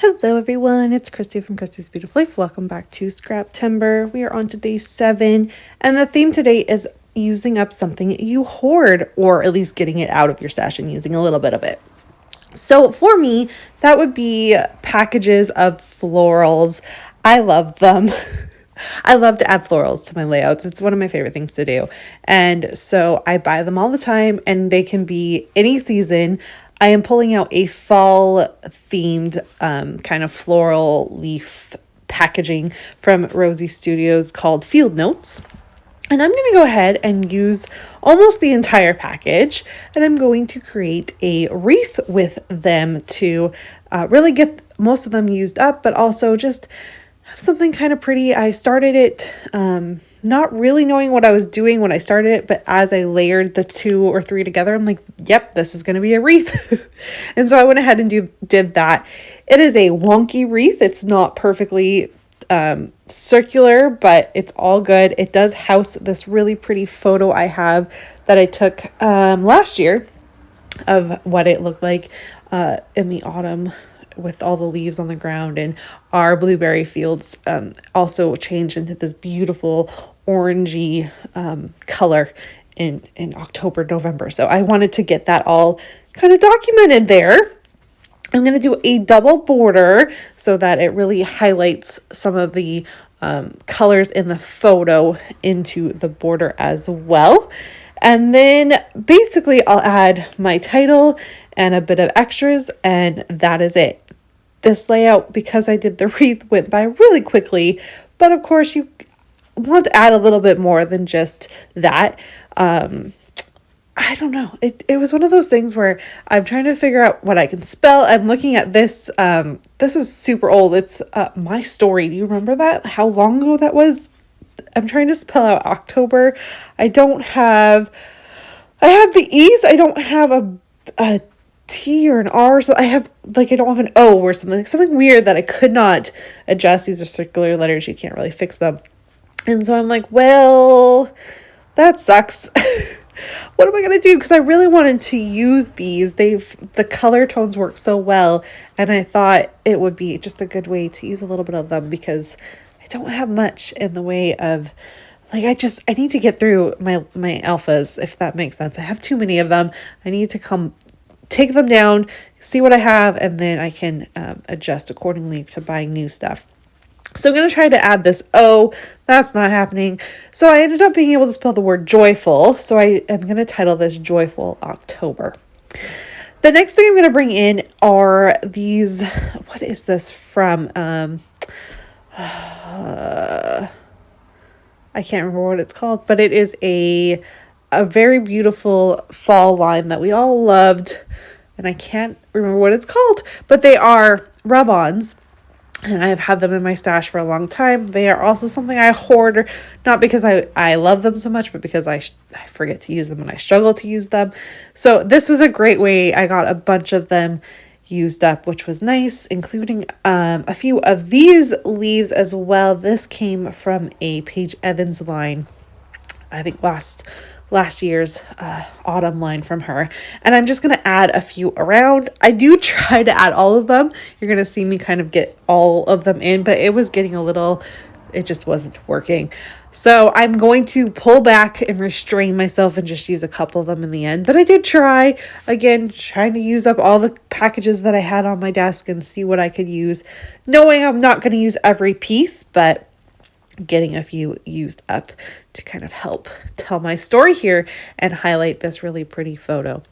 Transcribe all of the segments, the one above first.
Hello everyone, it's Christy from Christy's Beautiful Life. Welcome back to Scrap Timber. We are on to day 7, and the theme today is using up something you hoard, or at least getting it out of your stash and using a little bit of it. So for me, that would be packages of florals. I love them. I love to add florals to my layouts. It's one of my favorite things to do. And so I buy them all the time, and they can be any season. I am pulling out a fall themed kind of floral leaf packaging from Rosie Studios called Field Notes. And I'm going to go ahead and use almost the entire package, and I'm going to create a wreath with them to really get most of them used up, but also just have something kind of pretty. I started it not really knowing what I was doing when I started it, but as I layered the 2 or 3 together, I'm like, yep, this is going to be a wreath. And so I went ahead and did that. It is a wonky wreath. It's not perfectly circular, but it's all good. It does house this really pretty photo I have that I took last year of what it looked like in the autumn with all the leaves on the ground, and our blueberry fields also changed into this beautiful orangey color in October, November. So I wanted to get that all kind of documented there. I'm going to do a double border so that it really highlights some of the colors in the photo into the border as well. And then basically I'll add my title and a bit of extras, and that is it. This layout, because I did the wreath, went by really quickly, but of course you want to add a little bit more than just that. I don't know. It was one of those things where I'm trying to figure out what I can spell. I'm looking at this. This is super old. It's My Story. Do you remember that? How long ago that was? I'm trying to spell out October. I have the E's. I don't have a T or an R. So I don't have an O or something weird that I could not adjust. These are circular letters. You can't really fix them. And so I'm like, well, that sucks. What am I going to do? Because I really wanted to use these. The color tones work so well. And I thought it would be just a good way to use a little bit of them, because I don't have much in the way of, I need to get through my alphas, if that makes sense. I have too many of them. I need to come take them down, see what I have, and then I can adjust accordingly to buying new stuff. So I'm going to try to add this O. That's not happening. So I ended up being able to spell the word joyful. So I am going to title this Joyful October. The next thing I'm going to bring in are these. What is this from? I can't remember what it's called, but it is a very beautiful fall line that we all loved. And I can't remember what it's called, but they are rub-ons. And I have had them in my stash for a long time. They are also something I hoard, not because I love them so much, but because I forget to use them and I struggle to use them. So this was a great way. I got a bunch of them used up, which was nice, including a few of these leaves as well. This came from a Paige Evans line, I think last year's autumn line from her. And I'm just going to add a few around. I do try to add all of them. You're going to see me kind of get all of them in, but it was getting it just wasn't working. So I'm going to pull back and restrain myself and just use a couple of them in the end. But I did try, again, trying to use up all the packages that I had on my desk and see what I could use, knowing I'm not going to use every piece, but getting a few used up to kind of help tell my story here and highlight this really pretty photo.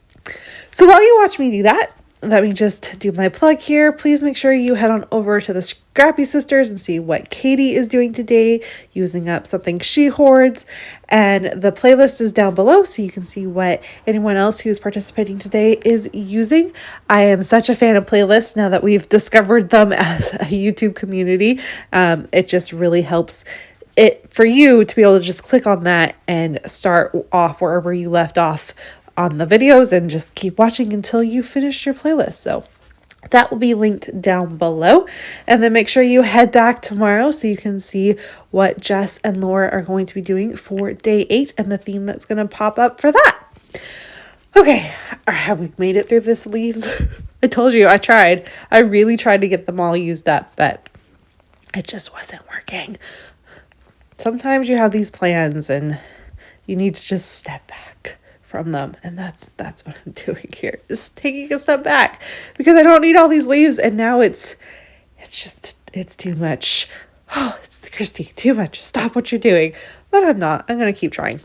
So while you watch me do that, let me just do my plug here. Please make sure you head on over to the Scrappy Sisters and see what Katie is doing today, using up something she hoards. And the playlist is down below so you can see what anyone else who's participating today is using. I am such a fan of playlists now that we've discovered them as a YouTube community. It just really helps it for you to be able to just click on that and start off wherever you left off on the videos and just keep watching until you finish your playlist. So that will be linked down below. And then make sure you head back tomorrow so you can see what Jess and Laura are going to be doing for day 8 and the theme that's going to pop up for that. Okay, have we made it through this leaves? I told you I tried. I really tried to get them all used up, but it just wasn't working. Sometimes you have these plans and you need to just step back from them. And that's what I'm doing here, is taking a step back because I don't need all these leaves. And now it's too much. Oh, it's Christy, too much. Stop what you're doing. But I'm not. I'm going to keep trying.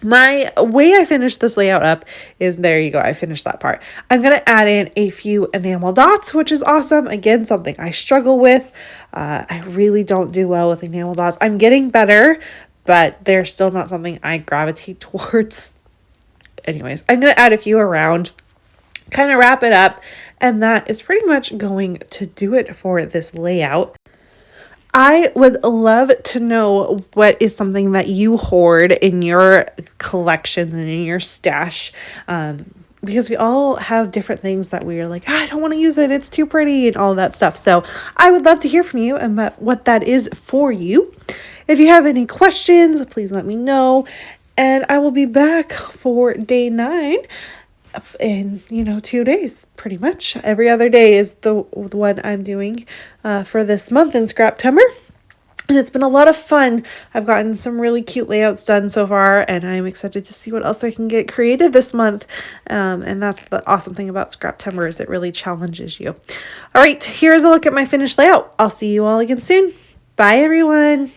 My way I finished this layout up is, there you go, I finished that part. I'm going to add in a few enamel dots, which is awesome. Again, something I struggle with. I really don't do well with enamel dots. I'm getting better, but they're still not something I gravitate towards. Anyways, I'm going to add a few around, kind of wrap it up, and that is pretty much going to do it for this layout. I would love to know what is something that you hoard in your collections and in your stash, because we all have different things that we are like, I don't want to use it, it's too pretty, and all that stuff. So I would love to hear from you and what that is for you. If you have any questions, please let me know, and I will be back for day 9 in 2 days. Pretty much every other day is the one I'm doing for this month in Scraptember, and it's been a lot of fun. I've gotten some really cute layouts done so far, and I'm excited to see what else I can get created this month. And that's the awesome thing about Scraptember, is it really challenges you. All right, here's a look at my finished layout. I'll see you all again soon. Bye everyone.